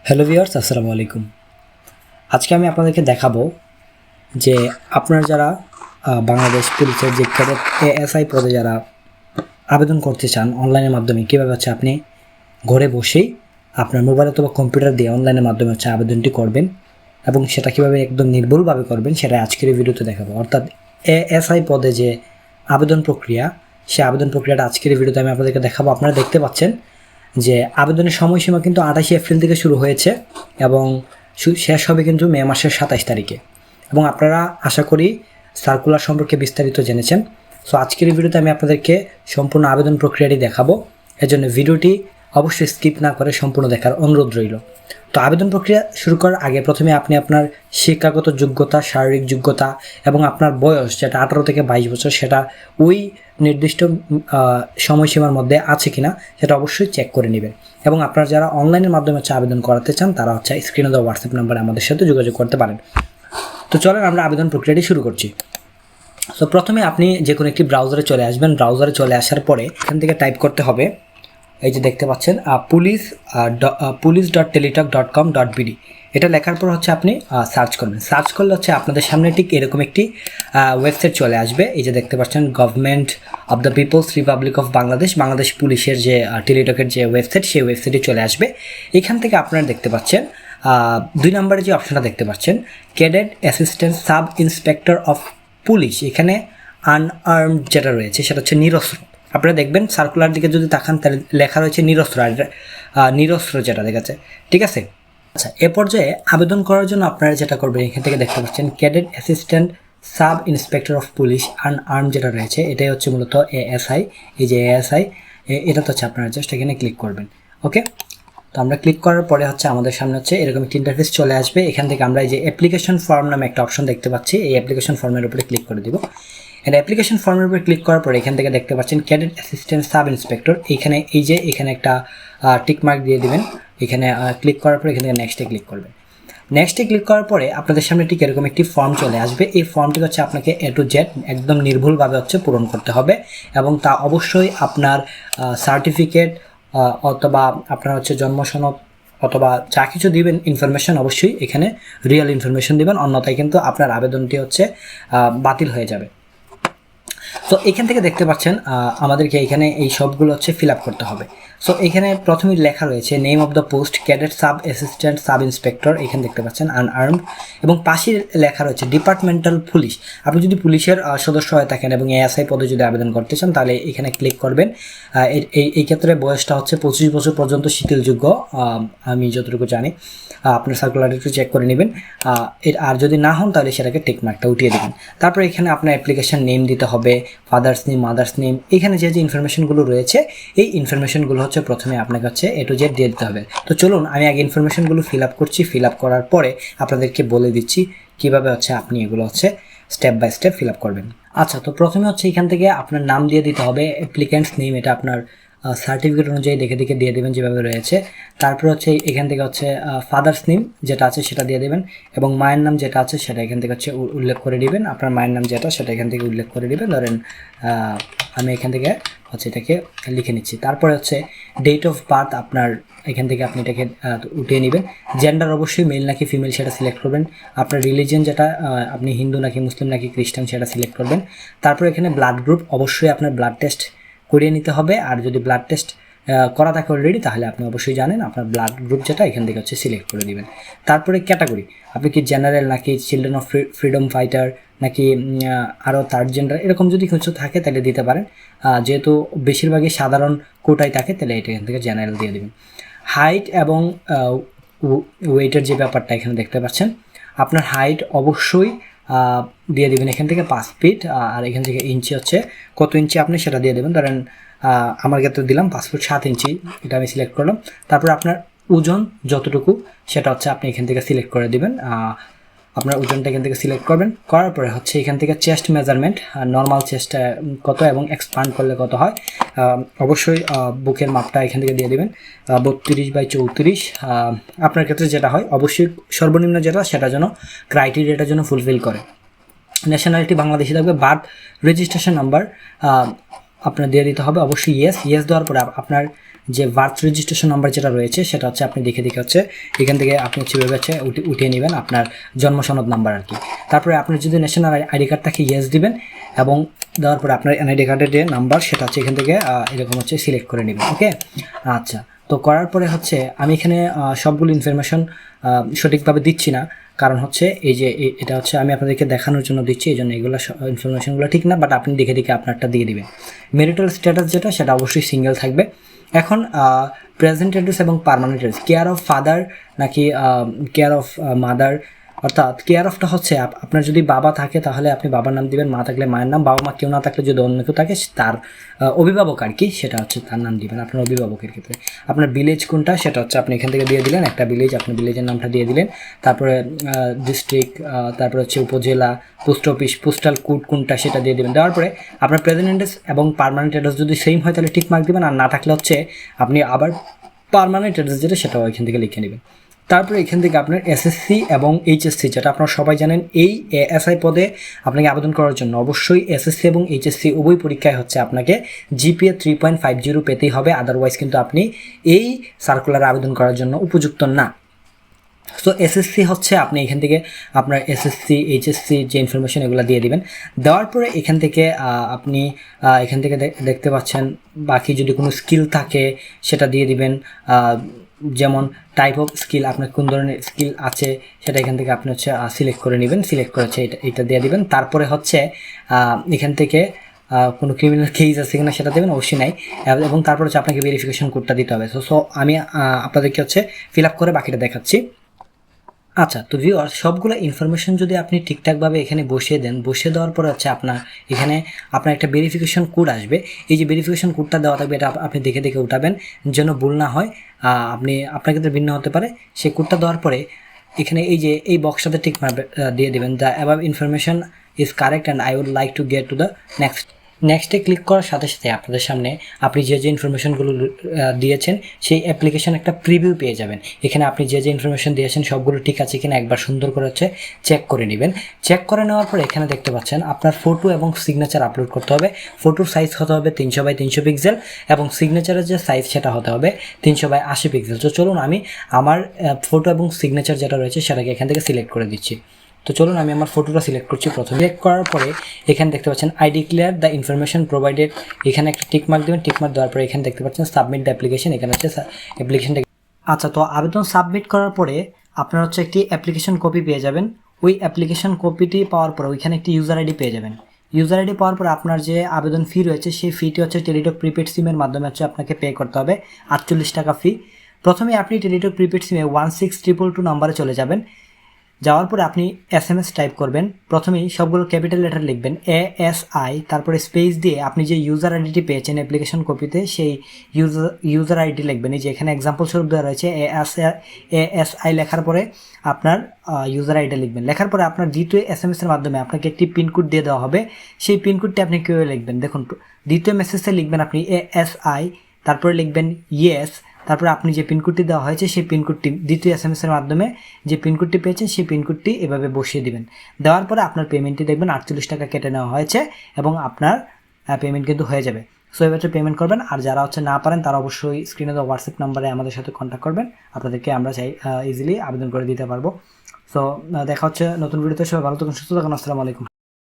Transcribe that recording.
Hello viewers, আসসালামু আলাইকুম। আজকে আমি আপনাদেরকে দেখাবো যে আপনারা যারা বাংলাদেশ পুলিশের যে ক্যাডেট এএসআই পদে যারা আবেদন করতে চান অনলাইনের মাধ্যমে, কীভাবে হচ্ছে আপনি ঘরে বসেই আপনার মোবাইল অথবা কম্পিউটার দিয়ে অনলাইনের মাধ্যমে হচ্ছে আবেদনটি করবেন এবং সেটা কীভাবে একদম নির্ভুলভাবে করবেন সেটা আজকের এই ভিডিওতে দেখাবো। অর্থাৎ এএসআই পদে যে আবেদন প্রক্রিয়া, সে আবেদন প্রক্রিয়াটা আজকের এই ভিডিওতে আমি আপনাদেরকে দেখাবো। আপনারা দেখতে পাচ্ছেন যে আবেদনের সময়সীমা কিন্তু 28 এপ্রিল থেকে শুরু হয়েছে এবং শেষ হবে কিন্তু মে মাসের 27 তারিখে। এবং আপনারা আশা করি সার্কুলার সম্পর্কে বিস্তারিত জেনেছেন। সো আজকের এই ভিডিওতে আমি আপনাদেরকে সম্পূর্ণ আবেদন প্রক্রিয়াটি দেখাবো। এজন্য ভিডিওটি অবশ্যই স্কিপ না করে সম্পূর্ণ দেখার অনুরোধ রইল। তো আবেদন প্রক্রিয়া শুরু করার আগে প্রথমে আপনি আপনার শিক্ষাগত যোগ্যতা, শারীরিক যোগ্যতা এবং আপনার বয়স যেটা 18 থেকে 22 বছর সেটা ওই নির্দিষ্ট সময়সীমার মধ্যে আছে কিনা সেটা অবশ্যই চেক করে নেবেন। এবং আপনারা যারা অনলাইনের মাধ্যমে হচ্ছে আবেদন করাতে চান তারা হচ্ছে স্ক্রিনে দেওয়া হোয়াটসঅ্যাপ নাম্বারে আমাদের সাথে যোগাযোগ করতে পারেন। তো চলেন আমরা আবেদন প্রক্রিয়াটি শুরু করছি। সো প্রথমে আপনি যে কোনো একটি ব্রাউজারে চলে আসবেন। ব্রাউজারে চলে আসার পরে এখান থেকে টাইপ করতে হবে, এই যে দেখতে পাচ্ছেন police.teletalk.com.bd। এটা লেখার পর হচ্ছে আপনি সার্চ করবেন। সার্চ করলে হচ্ছে আপনাদের সামনে ঠিক এরকম একটি ওয়েবসাইট চলে আসবে। এই যে দেখতে পাচ্ছেন government of the people's republic of Bangladesh, Bangladesh পুলিশের যে টেলিটকের যে ওয়েবসাইট, সেই ওয়েবসাইটে চলে আসবে। এখান থেকে আপনারা দেখতে পাচ্ছেন 2 নম্বরে যে অপশনটা দেখতে পাচ্ছেন cadet assistant sub inspector of police, এখানে আনআর্মড যেটা রয়েছে সেটা হচ্ছে নিরস্ত্র। আপনারা দেখবেন সার্কুলার দিকে যদি তাকান তাহলে লেখা রয়েছে নিরস্ত্র, আর নিরস্ত্র যেটা দেখাচ্ছে, ঠিক আছে। আচ্ছা, এ পর্যায়ে আবেদন করার জন্য আপনারা যেটা করবেন এখান থেকে দেখতে পাচ্ছেন cadet assistant sub inspector of police unarmed যেটা রয়েছে এটাই হচ্ছে মূলত এএসআই। এই যে এএসআই, এটা তো হচ্ছে আপনারা জাস্ট এখানে ক্লিক করবেন। ওকে, তো আমরা ক্লিক করার পরে হচ্ছে আমাদের সামনে হচ্ছে এরকম একটি ইন্টারফেস চলে আসবে। এখান থেকে আমরা এই যে অ্যাপ্লিকেশন ফর্ম নামে একটা অপশন দেখতে পাচ্ছি, এই অ্যাপ্লিকেশন ফর্মের উপরে ক্লিক করে দিব। এটা অ্যাপ্লিকেশন ফর্মের উপরে ক্লিক করার পরে এখান থেকে দেখতে পাচ্ছেন ক্যাডেট অ্যাসিস্ট্যান্ট সাব ইন্সপেক্টর, এইখানে এই যে এখানে একটা টিক মার্ক দিয়ে দিবেন। এখানে ক্লিক করার পরে এখান থেকে নেক্সটে ক্লিক করবেন। নেক্সটে ক্লিক করার পরে আপনাদের সামনে ঠিক এরকম একটি ফর্ম চলে আসবে। এই ফর্মটি হচ্ছে আপনাকে A to Z একদম নির্ভুলভাবে হচ্ছে পূরণ করতে হবে এবং তা অবশ্যই আপনার সার্টিফিকেট অথবা আপনার হচ্ছে জন্ম সনদ অথবা যা কিছু দিবেন ইনফরমেশন অবশ্যই এখানে রিয়েল ইনফরমেশন দিবেন, অন্যথায় কিন্তু আপনার আবেদনটি হচ্ছে বাতিল হয়ে যাবে। তো এখান থেকে দেখতে পাচ্ছেন আমাদেরকে এখানে এই সবগুলো হচ্ছে ফিল আপ করতে হবে। সো এখানে প্রথমেই লেখা রয়েছে name of the post cadet sub assistant sub inspector, এখানে দেখতে পাচ্ছেন আনআর্মড, এবং পাশে লেখা রয়েছে ডিপার্টমেন্টাল পুলিশ। আপনি যদি পুলিশের সদস্য হয়ে থাকেন এবং এএসআই পদে যদি আবেদন করতে চান তাহলে এখানে ক্লিক করবেন। এই ক্ষেত্রে বয়সটা হচ্ছে 25 বছর পর্যন্ত শিথিলযোগ্য, আমি যতটুকু জানি। আপনার সার্কুলার একটু চেক করে নেবেন। আর যদি না হন তাহলে সেটাকে টিক মার্কটা উঠিয়ে দেবেন। তারপর এখানে আপনার অ্যাপ্লিকেশন নেম দিতে হবে, ফাদার্স নেম, মাদার্স নেম, এখানে যে ইনফরমেশনগুলো রয়েছে এই ইনফরমেশনগুলো হচ্ছে প্রথমে আপনাকে হচ্ছে A to Z দিয়ে দিতে হবে। তো চলুন আমি আগে ইনফরমেশনগুলো ফিল আপ করছি। ফিল আপ করার পরে আপনাদেরকে বলে দিচ্ছি কীভাবে হচ্ছে আপনি এগুলো হচ্ছে step by step fill up করবেন। আচ্ছা, তো প্রথমে হচ্ছে এখান থেকে আপনার নাম দিয়ে দিতে হবে, অ্যাপ্লিক্যান্টস নেম, এটা আপনার সার্টিফিকেট অনুযায়ী দেখে দেখে দিয়ে দেবেন যেভাবে রয়েছে। তারপর হচ্ছে এখান থেকে হচ্ছে ফাদার্স নেম যেটা আছে সেটা দিয়ে দেবেন এবং মায়ের নাম যেটা আছে সেটা এখান থেকে হচ্ছে উল্লেখ করে দিবেন। আপনার মায়ের নাম যেটা সেটা এখান থেকে উল্লেখ করে দিবেন। ধরেন আমি এখান থেকে হচ্ছে এটাকে লিখে নিচ্ছি। তারপরে হচ্ছে ডেট অফ বার্থ আপনার এখান থেকে আপনি এটাকে উঠিয়ে নেবেন। জেন্ডার অবশ্যই মেল নাকি ফিমেল সেটা সিলেক্ট করবেন। আপনার রিলিজিয়ন যেটা আপনি হিন্দু নাকি মুসলিম নাকি খ্রিস্টান সেটা সিলেক্ট করবেন। তারপর এখানে ব্লাড গ্রুপ অবশ্যই আপনার ব্লাড টেস্ট করিয়ে নিতে হবে, আর যদি ব্লাড টেস্ট করা থাকে অলরেডি তাহলে আপনি অবশ্যই জানেন আপনার ব্লাড গ্রুপ যেটা এখান থেকে হচ্ছে সিলেক্ট করে দিবেন। তারপরে ক্যাটাগরি, আপনি কি জেনারেল নাকি চিলড্রেন অফ ফ্রিডম ফাইটার নাকি আরও থার্ড জেন্ডার, এরকম যদি কিছু থাকে তাহলে দিতে পারেন। যেহেতু বেশিরভাগই সাধারণ কোটায় থাকে তাহলে এটা এখান থেকে জেনারেল দিয়ে দেবেন। হাইট এবং ওয়েটের যে ব্যাপারটা এখানে দেখতে পাচ্ছেন, আপনার হাইট অবশ্যই দিয়ে দেবেন এখান থেকে 5 ফিট, আর এখান থেকে ইঞ্চি হচ্ছে কত ইঞ্চি আপনি সেটা দিয়ে দেবেন। ধরেন আমার ক্ষেত্রে দিলাম 5 ফুট 7 ইঞ্চি, এটা আমি সিলেক্ট করলাম। তারপর আপনার ওজন যতটুকু সেটা হচ্ছে আপনি এখান থেকে সিলেক্ট করে দিবেন। আপনার ওজনটা এখান থেকে সিলেক্ট করবেন। করার পরে হচ্ছে এখান থেকে চেস্ট মেজারমেন্ট, নর্মাল চেস্ট কত এবং এক্সপান্ড করলে কত হয়, অবশ্যই বুকের মাপটা এখান থেকে দিয়ে দেবেন 32/34। আপনার ক্ষেত্রে যেটা হয় অবশ্যই সর্বনিম্ন যেটা সেটা যেন ক্রাইটেরিয়াটার জন্য ফুলফিল করে। ন্যাশনালিটি বাংলাদেশি থাকবে। বার্থ রেজিস্ট্রেশন নাম্বার আপনার দিয়ে দিতে হবে অবশ্যই ইয়েস দেওয়ার পরে আপনার যে বার্থ রেজিস্ট্রেশন নাম্বার যেটা রয়েছে সেটা হচ্ছে আপনি দেখে হচ্ছে এখান থেকে আপনি হচ্ছে উঠিয়ে নেবেন আপনার জন্ম সনদ নাম্বার আর কি। তারপরে আপনার যদি ন্যাশনাল আইডি কার্ড থাকে ইয়েস দিবেন, এবং দেওয়ার পরে আপনার এনআইডি কার্ডের যে নাম্বার সেটা হচ্ছে এখান থেকে এরকম হচ্ছে সিলেক্ট করে নেবেন। ওকে, আচ্ছা, তো করার পরে হচ্ছে আমি এখানে সবগুলো ইনফরমেশন সঠিকভাবে দিচ্ছি না, কারণ হচ্ছে এই যে এটা হচ্ছে আমি আপনাদেরকে দেখানোর জন্য দিচ্ছি, এই জন্য এগুলো ইনফরমেশনগুলো ঠিক না, বাট আপনি দেখে আপনারটা দিয়ে দিবেন। মেরিটাল স্ট্যাটাস যেটা সেটা অবশ্যই সিঙ্গেল থাকবে। এখন প্রেজেন্ট অ্যাড্রেস এবং permanent address, care of father নাকি কেয়ার অফ মাদার, অর্থাৎ কেয়ার অফটা হচ্ছে আপনার যদি বাবা থাকে তাহলে আপনি বাবার নাম দিবেন, মা থাকলে মায়ের নাম, বাবা মা কেউ না থাকলে যদি অন্য কেউ থাকে তার অভিভাবক আর কি, সেটা হচ্ছে তার নাম দিবেন আপনার অভিভাবকের ক্ষেত্রে। আপনার ভিলেজ কোনটা সেটা হচ্ছে আপনি এখান থেকে দিয়ে দিলেন, একটা ভিলেজ, আপনার ভিলেজের নামটা দিয়ে দিলেন। তারপরে ডিস্ট্রিক্ট, তারপরে হচ্ছে উপজেলা, পোস্ট অফিস, পোস্টাল কোড কোনটা সেটা দিয়ে দেবেন। দেওয়ার পরে আপনার প্রেজেন্ট অ্যাড্রেস এবং পার্মানেন্ট অ্যাড্রেস যদি সেম হয় তাহলে টিক মার্ক দেবেন, আর না থাকলে হচ্ছে আপনি আবার পার্মানেন্ট অ্যাড্রেস যেটা সেটাও এখান থেকে লিখে নেবেন। তারপরে এখান থেকে আপনার এসএসসি এবং এইচএসসি, যেটা আপনারা সবাই জানেন, এই এএসআই পদে আপনাকে আবেদন করার জন্য অবশ্যই এসএসসি এবং এইচএসসি উভয় পরীক্ষায় হচ্ছে আপনাকে জিপিএ 3.50 পেতেই হবে, আদারওয়াইজ কিন্তু আপনি এই সার্কুলারে আবেদন করার জন্য উপযুক্ত না। সো এসএসসি হচ্ছে আপনি এখান থেকে আপনার এসএসসি এইচএসসি যে ইনফরমেশন এগুলো দিয়ে দিবেন। দেওয়ার পরে এখান থেকে আপনি এখান থেকে দেখতে পাচ্ছেন বাকি যদি কোনো স্কিল থাকে সেটা দিয়ে দিবেন, যেমন টাইপ অফ স্কিল, আপনার কোন ধরনের স্কিল আছে সেটা এখান থেকে আপনি হচ্ছে সিলেক্ট করে নেবেন, সিলেক্ট করেছে এটা দিয়ে দিবেন। তারপরে হচ্ছে এখান থেকে কোনো ক্রিমিনাল কেস আছে কিনা সেটা দেবেন, অবশ্যই নাই, এবং তারপর হচ্ছে আপনাকে ভেরিফিকেশন কোডটা দিতে হবে। সো আমি আপনাদেরকে হচ্ছে ফিল আপ করে বাকিটা দেখাচ্ছি। আচ্ছা, তো ভিউয়ার সবগুলো ইনফরমেশন যদি আপনি ঠিকঠাকভাবে এখানে বসিয়ে দেন, বসিয়ে দেওয়ার পরে হচ্ছে এখানে আপনার একটা ভেরিফিকেশন কোড আসবে। এই যে ভেরিফিকেশন কোডটা দেওয়া থাকবে এটা আপনি দেখে উঠাবেন যেন ভুল না হয়, আপনার ক্ষেত্রে ভিন্ন হতে পারে। সেই কোডটা দেওয়ার পরে এখানে এই যে এই বক্সটাতে টিক দিয়ে দেবেন, the above information is correct and I would like to get to the নেক্সটে ক্লিক করার সাথে সাথে আপনাদের সামনে আপনি যে ইনফরমেশনগুলো দিয়েছেন সেই অ্যাপ্লিকেশন একটা প্রিভিউ পেয়ে যাবেন। এখানে আপনি যে ইনফরমেশন দিয়েছেন সবগুলো ঠিক আছে কিনা একবার সুন্দর করে হচ্ছে চেক করে নেবেন। চেক করে নেওয়ার পরে এখানে দেখতে পাচ্ছেন আপনার ফটো এবং সিগনেচার আপলোড করতে হবে। ফটোর সাইজ হতে হবে 300x300 পিক্সেল, এবং সিগনেচারের যে সাইজ সেটা হতে হবে 300x80 পিক্সেল। তো চলুন আমি আমার ফটো এবং সিগনেচার যেটা রয়েছে সেটাকে এখান থেকে সিলেক্ট করে দিচ্ছি। তো চলুন আমি আমার ফটোটা সিলেক্ট করছি। প্রথমে সিলেক্ট করার পরে এখানে দেখতে পাচ্ছেন I declare the information provided, এখানে একটা টিক মার্ক দেবেন। টিক মার্ক দেওয়ার পরে এখানে দেখতে পাচ্ছেন সাবমিট দ্য অ্যাপ্লিকেশন, এখানে হচ্ছে অ্যাপ্লিকেশনটা। আচ্ছা, তো আবেদন সাবমিট করার পরে আপনারা হচ্ছে একটি অ্যাপ্লিকেশন কপি পেয়ে যাবেন। ওই অ্যাপ্লিকেশন কপিটি পাওয়ার পরে ওইখানে একটি ইউজার আইডি পেয়ে যাবেন। ইউজার আইডি পাওয়ার পরে আপনার যে আবেদন ফি রয়েছে সেই ফিটি হচ্ছে টেলিটক প্রিপেড সিমের মাধ্যমে হচ্ছে আপনাকে পে করতে হবে 48 টাকা ফি। প্রথমে আপনি টেলিটক প্রিপেড সিমে 16222 নাম্বারে চলে যাবেন। যাওয়ার পরে আপনি SMS টাইপ করবেন। প্রথমেই সবগুলো ক্যাপিটাল লেটার লিখবেন ASI, তারপরে স্পেস দিয়ে আপনি যে ইউজার আইডিটি পেয়েছেন অ্যাপ্লিকেশন কপিতে সেই ইউজার আইডি লিখবেন। এই যে এখানে এক্সাম্পল স্বরূপ দেওয়া রয়েছে ASI লেখার পরে আপনার ইউজার আইডি লিখবেন। লেখার পরে আপনার দ্বিতীয় SMS এর মাধ্যমে আপনাকে একটি পিনকোড দিয়ে দেওয়া হবে। সেই পিনকোডটি আপনি কীভাবে লিখবেন দেখুন, দ্বিতীয় মেসেজে লিখবেন আপনি ASI, তারপরে লিখবেন ইয়েস, তারপরে আপনি যে পিনকোডটি দেওয়া হয়েছে সেই পিনকোডটি দ্বিতীয় SMS এর মাধ্যমে যে পিনকোডটি পেয়েছেন সেই পিনকোডটি এভাবে বসিয়ে দিবেন। দেওয়ার পরে আপনার পেমেন্টটি দেখবেন 48 টাকা কেটে নেওয়া হয়েছে এবং আপনার পেমেন্ট কিন্তু হয়ে যাবে। সো এবার পেমেন্ট করবেন। আর যারা হচ্ছে না পারেন তারা অবশ্যই স্ক্রিনে দেওয়া হোয়াটসঅ্যাপ নাম্বারে আমাদের সাথে কন্ট্যাক্ট করবেন, আপনাদেরকে আমরা ইজিলি আবেদন করে দিতে পারবো। সো দেখা হচ্ছে নতুন ভিডিওতে। সবাই ভালো থাকুন, সুস্থ থাকুন। আসসালামু আলাইকুম।